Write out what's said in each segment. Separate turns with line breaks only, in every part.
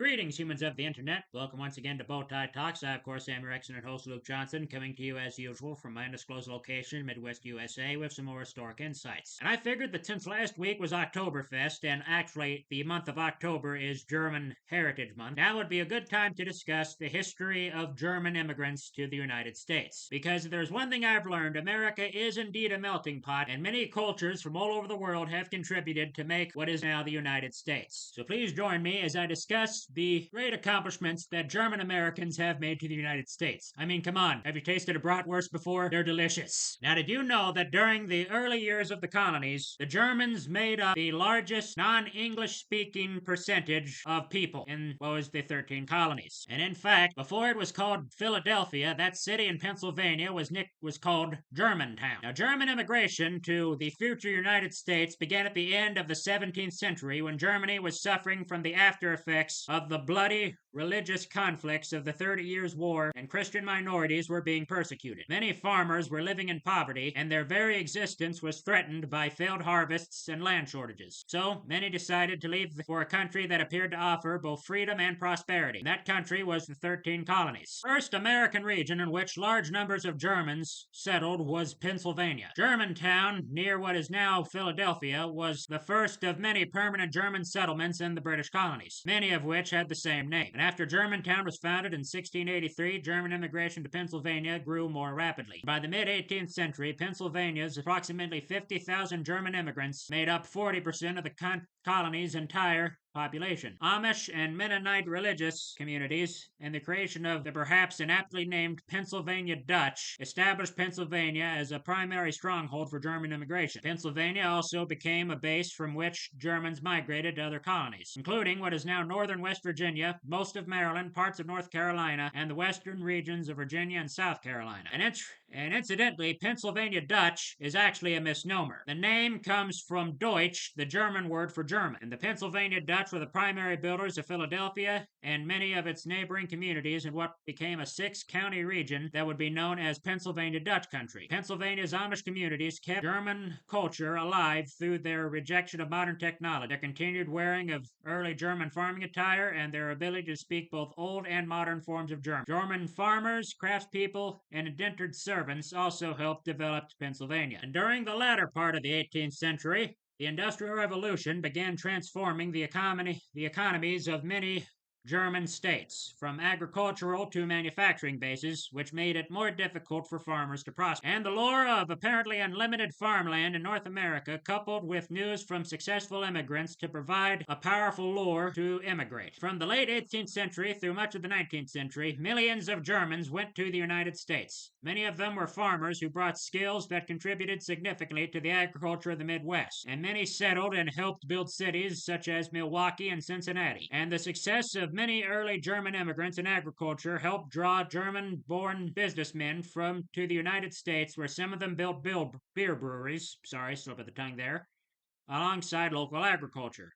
Greetings, humans of the internet. Welcome once again to Bowtie Talks. I, of course, am your excellent host, Luke Johnson, coming to you as usual from my undisclosed location, Midwest USA, with some more historic insights. And I figured that since last week was Oktoberfest, and actually the month of October is German Heritage Month, now would be a good time to discuss the history of German immigrants to the United States. Because if there's one thing I've learned, America is indeed a melting pot, and many cultures from all over the world have contributed to make what is now the United States. So please join me as I discuss the great accomplishments that German Americans have made to the United States. I mean, come on, have you tasted a bratwurst before? They're delicious. Now, did you know that during the early years of the colonies, the Germans made up the largest non-English speaking percentage of people in what was the 13 colonies? And in fact, before it was called Philadelphia, that city in Pennsylvania was called Germantown. Now, German immigration to the future United States began at the end of the 17th century when Germany was suffering from the after effects of the bloody religious conflicts of the 30 Years' War, and Christian minorities were being persecuted. Many farmers were living in poverty, and their very existence was threatened by failed harvests and land shortages. So, many decided to leave for a country that appeared to offer both freedom and prosperity. That country was the 13 colonies. First American region in which large numbers of Germans settled was Pennsylvania. Germantown, near what is now Philadelphia, was the first of many permanent German settlements in the British colonies, many of which had the same name. And after Germantown was founded in 1683, German immigration to Pennsylvania grew more rapidly. By the mid-18th century, Pennsylvania's approximately 50,000 German immigrants made up 40% of the colony's entire population. Amish and Mennonite religious communities and the creation of the perhaps inaptly named Pennsylvania Dutch established Pennsylvania as a primary stronghold for German immigration. Pennsylvania also became a base from which Germans migrated to other colonies, including what is now northern West Virginia, most of Maryland, parts of North Carolina, and the western regions of Virginia and South Carolina. And incidentally, Pennsylvania Dutch is actually a misnomer. The name comes from Deutsch, the German word for German, and the Pennsylvania Dutch were the primary builders of Philadelphia and many of its neighboring communities in what became a 6-county region that would be known as Pennsylvania Dutch Country. Pennsylvania's Amish communities kept German culture alive through their rejection of modern technology, their continued wearing of early German farming attire, and their ability to speak both old and modern forms of German. German farmers, craftspeople, and indentured servants also helped develop Pennsylvania. And during the latter part of the 18th century, the Industrial Revolution began transforming the economies of many German states, from agricultural to manufacturing bases, which made it more difficult for farmers to prosper. And the lure of apparently unlimited farmland in North America, coupled with news from successful immigrants to provide a powerful lure to immigrate. From the late 18th century through much of the 19th century, millions of Germans went to the United States. Many of them were farmers who brought skills that contributed significantly to the agriculture of the Midwest, and many settled and helped build cities such as Milwaukee and Cincinnati. And the success of many early German immigrants in agriculture helped draw German-born businessmen to the United States, where some of them built beer breweries, sorry, slip of the tongue there, alongside local agriculture.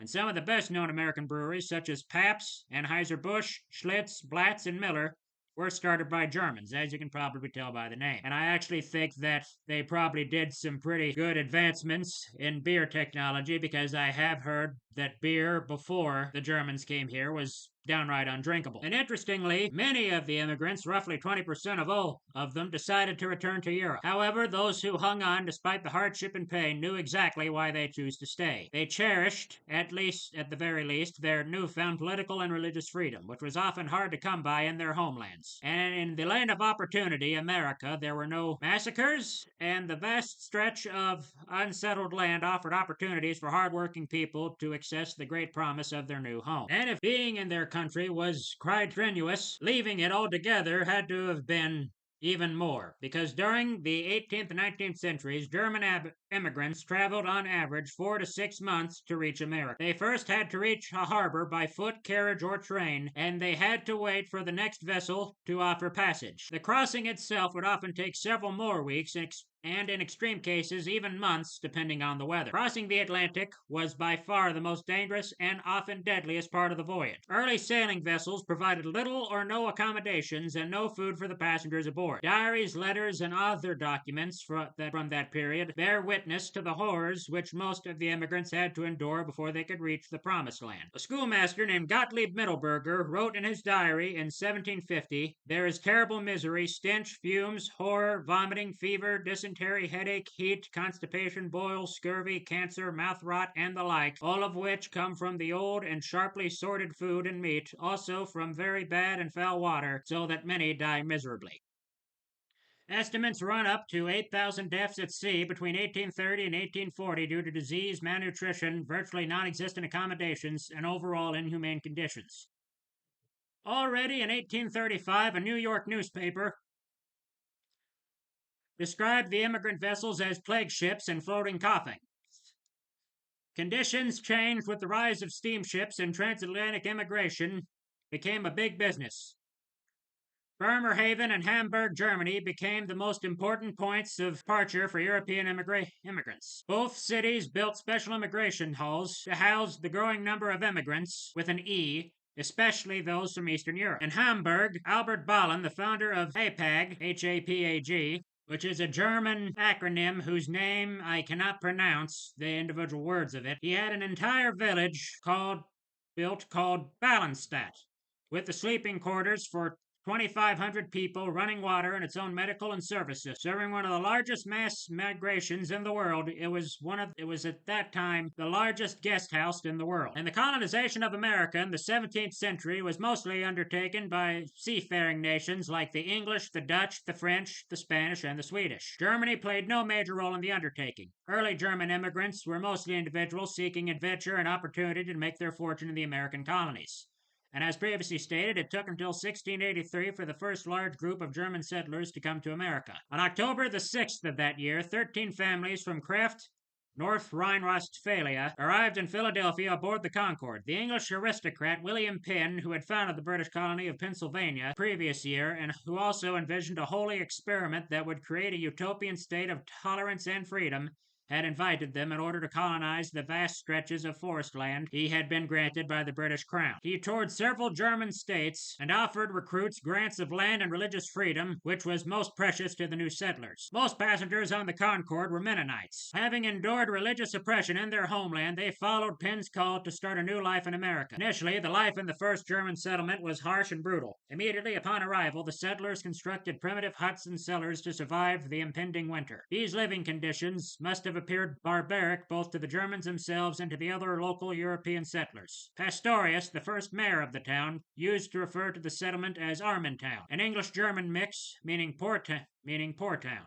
And some of the best-known American breweries, such as Pabst, Anheuser-Busch, Schlitz, Blatz, and Miller, were started by Germans, as you can probably tell by the name. And I actually think that they probably did some pretty good advancements in beer technology, because I have heard that beer before the Germans came here was downright undrinkable. And interestingly, many of the immigrants, roughly 20% of all of them, decided to return to Europe. However, those who hung on despite the hardship and pain knew exactly why they chose to stay. They cherished, at the very least, their newfound political and religious freedom, which was often hard to come by in their homelands. And in the land of opportunity, America, there were no massacres, and the vast stretch of unsettled land offered opportunities for hardworking people to access the great promise of their new home. And if being in their country was quite strenuous, leaving it altogether had to have been even more, because during the 18th and 19th centuries, German immigrants traveled on average 4 to 6 months to reach America. They first had to reach a harbor by foot, carriage, or train, and they had to wait for the next vessel to offer passage. The crossing itself would often take several more weeks, and in extreme cases, even months, depending on the weather. Crossing the Atlantic was by far the most dangerous and often deadliest part of the voyage. Early sailing vessels provided little or no accommodations and no food for the passengers aboard. Diaries, letters, and other documents from that period bear witness to the horrors which most of the immigrants had to endure before they could reach the promised land. A schoolmaster named Gottlieb Mittelberger wrote in his diary in 1750, "There is terrible misery, stench, fumes, horror, vomiting, fever, dysentery, headache, heat, constipation, boils, scurvy, cancer, mouth rot, and the like, all of which come from the old and sharply sorted food and meat, also from very bad and foul water, so that many die miserably." Estimates run up to 8,000 deaths at sea between 1830 and 1840 due to disease, malnutrition, virtually non-existent accommodations, and overall inhumane conditions. Already in 1835, a New York newspaper described the immigrant vessels as plague ships and floating coffins. Conditions changed with the rise of steamships, and transatlantic immigration became a big business. Bremerhaven and Hamburg, Germany, became the most important points of departure for European immigrants. Both cities built special immigration halls to house the growing number of immigrants with an E, especially those from Eastern Europe. In Hamburg, Albert Ballen, the founder of HAPAG, H-A-P-A-G, which is a German acronym whose name I cannot pronounce the individual words of it, he had an entire village built called Ballenstadt, with the sleeping quarters for 2,500 people, running water, and its own medical and services. Serving one of the largest mass migrations in the world, it was at that time the largest guest house in the world. And the colonization of America in the 17th century was mostly undertaken by seafaring nations like the English, the Dutch, the French, the Spanish, and the Swedish. Germany played no major role in the undertaking. Early German immigrants were mostly individuals seeking adventure and opportunity to make their fortune in the American colonies. And as previously stated, it took until 1683 for the first large group of German settlers to come to America. On October the 6th of that year, 13 families from Krefft, North Rhine-Westphalia, arrived in Philadelphia aboard the Concorde. The English aristocrat William Penn, who had founded the British colony of Pennsylvania the previous year, and who also envisioned a holy experiment that would create a utopian state of tolerance and freedom, had invited them in order to colonize the vast stretches of forest land he had been granted by the British Crown. He toured several German states and offered recruits grants of land and religious freedom, which was most precious to the new settlers. Most passengers on the Concorde were Mennonites. Having endured religious oppression in their homeland, they followed Penn's call to start a new life in America. Initially, the life in the first German settlement was harsh and brutal. Immediately upon arrival, the settlers constructed primitive huts and cellars to survive the impending winter. These living conditions must have appeared barbaric both to the Germans themselves and to the other local European settlers. Pastorius, the first mayor of the town, used to refer to the settlement as Armentown, an English-German mix meaning poor town.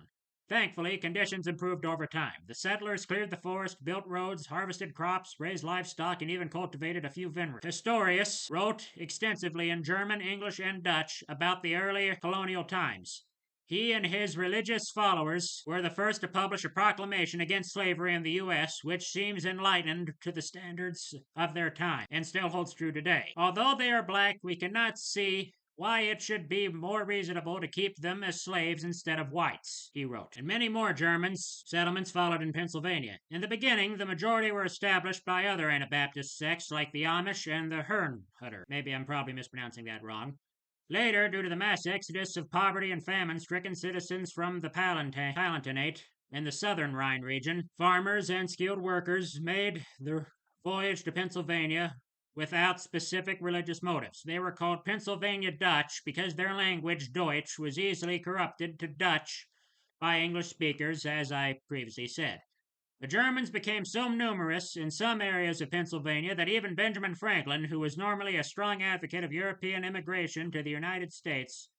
Thankfully, conditions improved over time. The settlers cleared the forest, built roads, harvested crops, raised livestock, and even cultivated a few vineyards. Pastorius wrote extensively in German, English, and Dutch about the earlier colonial times. He and his religious followers were the first to publish a proclamation against slavery in the U.S., which seems enlightened to the standards of their time and still holds true today. Although they are black, we cannot see why it should be more reasonable to keep them as slaves instead of whites, he wrote. And many more German settlements followed in Pennsylvania. In the beginning, the majority were established by other Anabaptist sects like the Amish and the Herrnhuter. Maybe I'm probably mispronouncing that wrong. Later, due to the mass exodus of poverty and famine-stricken citizens from the Palatinate in the southern Rhine region, farmers and skilled workers made the voyage to Pennsylvania without specific religious motives. They were called Pennsylvania Dutch because their language, Deutsch, was easily corrupted to Dutch by English speakers, as I previously said. The Germans became so numerous in some areas of Pennsylvania that even Benjamin Franklin, who was normally a strong advocate of European immigration to the United States,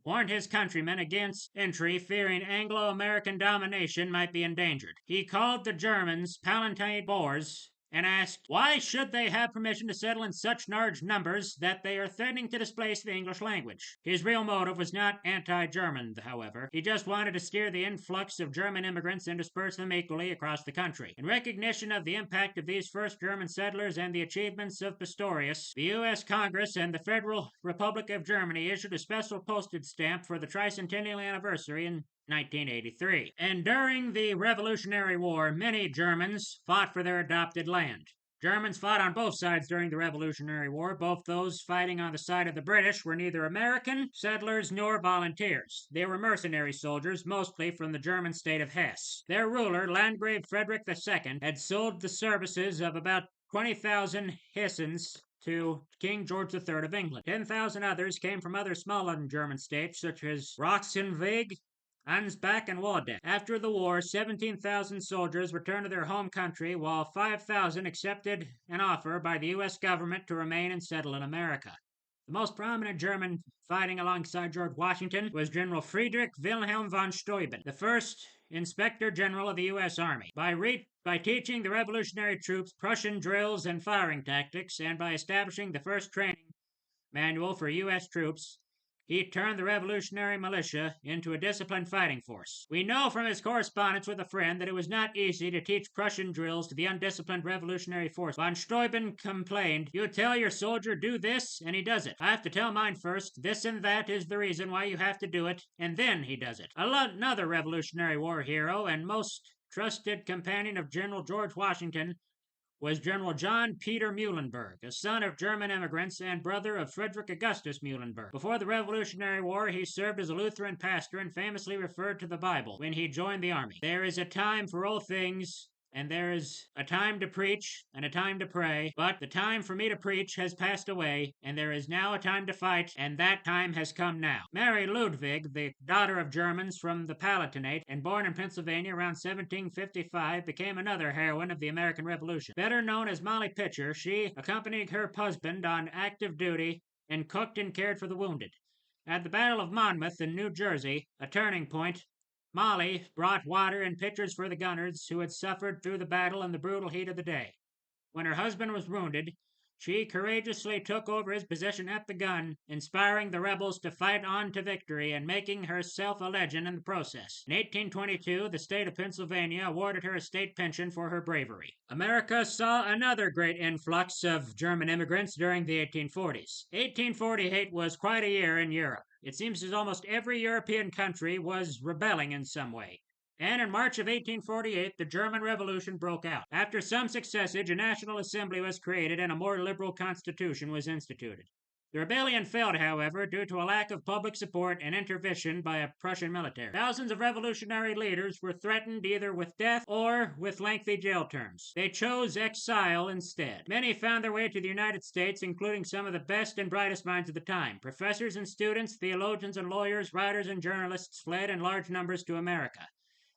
warned his countrymen against entry, fearing Anglo-American domination might be endangered. He called the Germans Palatinate Boers and asked, why should they have permission to settle in such large numbers that they are threatening to displace the English language? His real motive was not anti-German, however. He just wanted to steer the influx of German immigrants and disperse them equally across the country. In recognition of the impact of these first German settlers and the achievements of Pastorius, the U.S. Congress and the Federal Republic of Germany issued a special postage stamp for the tricentennial anniversary in 1983. And during the Revolutionary War, many Germans fought for their adopted land. Germans fought on both sides during the Revolutionary War. Both those fighting on the side of the British were neither American settlers nor volunteers. They were mercenary soldiers, mostly from the German state of Hesse. Their ruler, Landgrave Frederick II, had sold the services of about 20,000 Hessians to King George III of England. 10,000 others came from other smaller German states, such as Sachsen-Anhalt, Ansbach, and Waldeck. After the war, 17,000 soldiers returned to their home country, while 5,000 accepted an offer by the U.S. government to remain and settle in America. The most prominent German fighting alongside George Washington was General Friedrich Wilhelm von Steuben, the first Inspector General of the U.S. Army. By teaching the revolutionary troops Prussian drills and firing tactics, and by establishing the first training manual for U.S. troops, he turned the revolutionary militia into a disciplined fighting force. We know from his correspondence with a friend that it was not easy to teach Prussian drills to the undisciplined revolutionary force. Von Steuben complained, "You tell your soldier do this, and he does it. I have to tell mine first. This and that is the reason why you have to do it, and then he does it." Another Revolutionary War hero and most trusted companion of General George Washington was General John Peter Muhlenberg, a son of German immigrants and brother of Frederick Augustus Muhlenberg. Before the Revolutionary War, he served as a Lutheran pastor and famously referred to the Bible when he joined the army. "There is a time for all things, and there is a time to preach and a time to pray, but the time for me to preach has passed away, and there is now a time to fight, and that time has come now." Mary Ludwig, the daughter of Germans from the Palatinate and born in Pennsylvania around 1755, became another heroine of the American Revolution. Better known as Molly Pitcher, she accompanied her husband on active duty and cooked and cared for the wounded. At the Battle of Monmouth in New Jersey, a turning point, Molly brought water and pitchers for the gunners who had suffered through the battle and the brutal heat of the day. When her husband was wounded, she courageously took over his position at the gun, inspiring the rebels to fight on to victory and making herself a legend in the process. In 1822, the state of Pennsylvania awarded her a state pension for her bravery. America saw another great influx of German immigrants during the 1840s. 1848 was quite a year in Europe. It seems as almost every European country was rebelling in some way. And in March of 1848, the German Revolution broke out. After some successes, a National Assembly was created and a more liberal constitution was instituted. The rebellion failed, however, due to a lack of public support and intervention by a Prussian military. Thousands of revolutionary leaders were threatened either with death or with lengthy jail terms. They chose exile instead. Many found their way to the United States, including some of the best and brightest minds of the time. Professors and students, theologians and lawyers, writers and journalists fled in large numbers to America.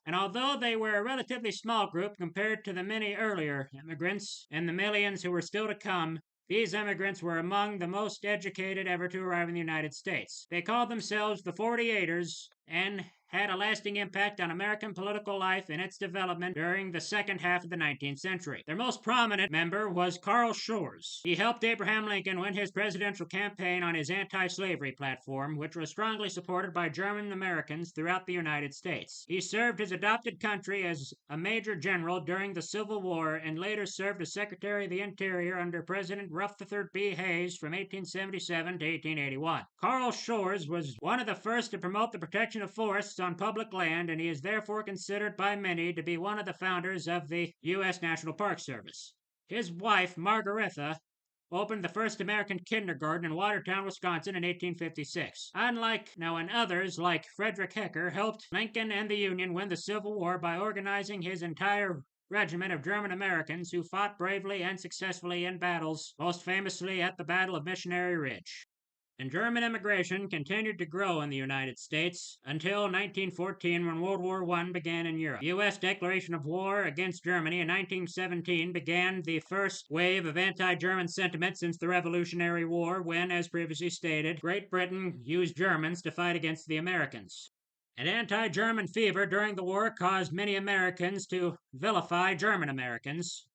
And although they were a relatively small group compared to the many earlier immigrants and the millions who were still to come, these immigrants were among the most educated ever to arrive in the United States. They called themselves the 48ers and had a lasting impact on American political life and its development during the second half of the 19th century. Their most prominent member was Carl Schurz. He helped Abraham Lincoln win his presidential campaign on his anti-slavery platform, which was strongly supported by German Americans throughout the United States. He served his adopted country as a major general during the Civil War and later served as Secretary of the Interior under President Rutherford B. Hayes from 1877 to 1881. Carl Schurz was one of the first to promote the protection of forests on public land, and he is therefore considered by many to be one of the founders of the U.S. National Park Service. His wife, Margaretha, opened the first American kindergarten in Watertown, Wisconsin in 1856. And others, like Frederick Hecker, helped Lincoln and the Union win the Civil War by organizing his entire regiment of German Americans who fought bravely and successfully in battles, most famously at the Battle of Missionary Ridge. And German immigration continued to grow in the United States until 1914 when World War I began in Europe. The U.S. declaration of war against Germany in 1917 began the first wave of anti-German sentiment since the Revolutionary War when, as previously stated, Great Britain used Germans to fight against the Americans. And anti-German fever during the war caused many Americans to vilify German Americans,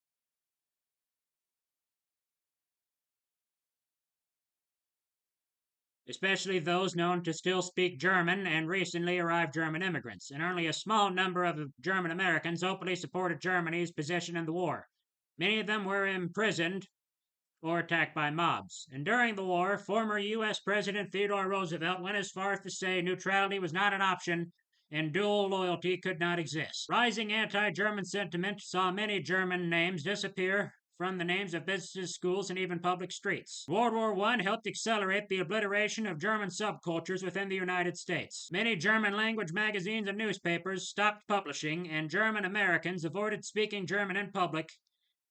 especially those known to still speak German and recently arrived German immigrants, and only a small number of German Americans openly supported Germany's position in the war. Many of them were imprisoned or attacked by mobs. And during the war, former U.S. President Theodore Roosevelt went as far as to say neutrality was not an option and dual loyalty could not exist. Rising anti-German sentiment saw many German names disappear from the names of businesses, schools, and even public streets. World War I helped accelerate the obliteration of German subcultures within the United States. Many German language magazines and newspapers stopped publishing, and German Americans avoided speaking German in public,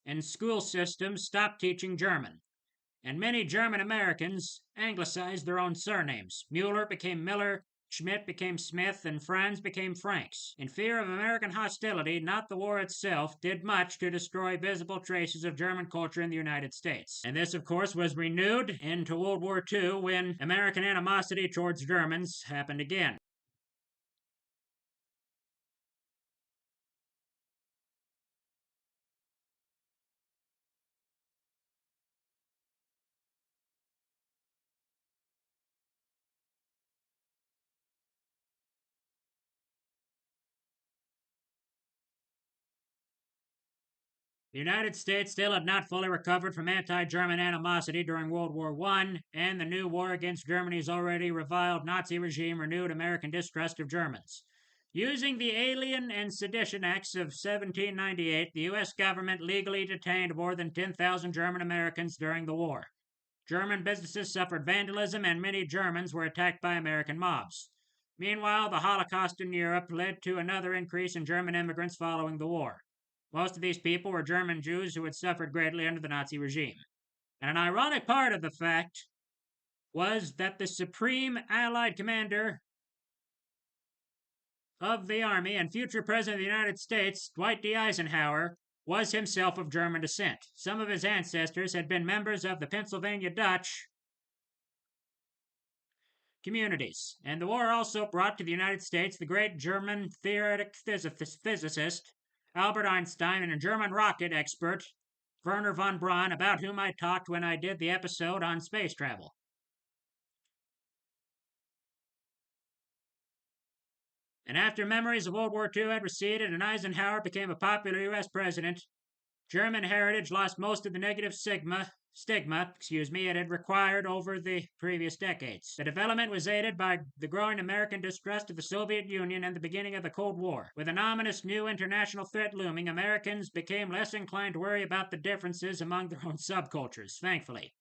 and school systems stopped teaching German. And many German Americans anglicized their own surnames. Mueller became Miller, Schmidt became Smith, and Franz became Franks. In fear of American hostility, not the war itself, did much to destroy visible traces of German culture in the United States. And this, of course, was renewed into World War II when American animosity towards Germans happened again. The United States still had not fully recovered from anti-German animosity during World War I, and the new war against Germany's already reviled Nazi regime renewed American distrust of Germans. Using the Alien and Sedition Acts of 1798, the U.S. government legally detained more than 10,000 German Americans during the war. German businesses suffered vandalism, and many Germans were attacked by American mobs. Meanwhile, the Holocaust in Europe led to another increase in German immigrants following the war. Most of these people were German Jews who had suffered greatly under the Nazi regime. And an ironic part of the fact was that the supreme Allied commander of the Army and future President of the United States, Dwight D. Eisenhower, was himself of German descent. Some of his ancestors had been members of the Pennsylvania Dutch communities. And the war also brought to the United States the great German theoretic physicist Albert Einstein and a German rocket expert, Werner von Braun, about whom I talked when I did the episode on space travel. And after memories of World War II had receded and Eisenhower became a popular U.S. president, German heritage lost most of the negative stigma it had required over the previous decades. The development was aided by the growing American distrust of the Soviet Union and the beginning of the Cold War. With an ominous new international threat looming, Americans became less inclined to worry about the differences among their own subcultures, thankfully.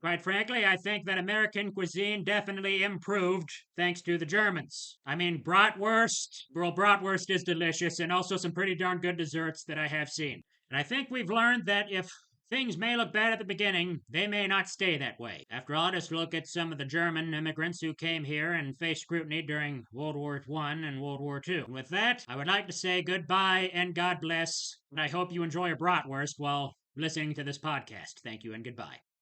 Quite frankly, I think that American cuisine definitely improved thanks to the Germans. I mean, bratwurst is delicious, and also some pretty darn good desserts that I have seen. And I think we've learned that if things may look bad at the beginning, they may not stay that way. After all, just look at some of the German immigrants who came here and faced scrutiny during World War I and World War II. And with that, I would like to say goodbye and God bless, and I hope you enjoy a bratwurst while listening to this podcast. Thank you and goodbye.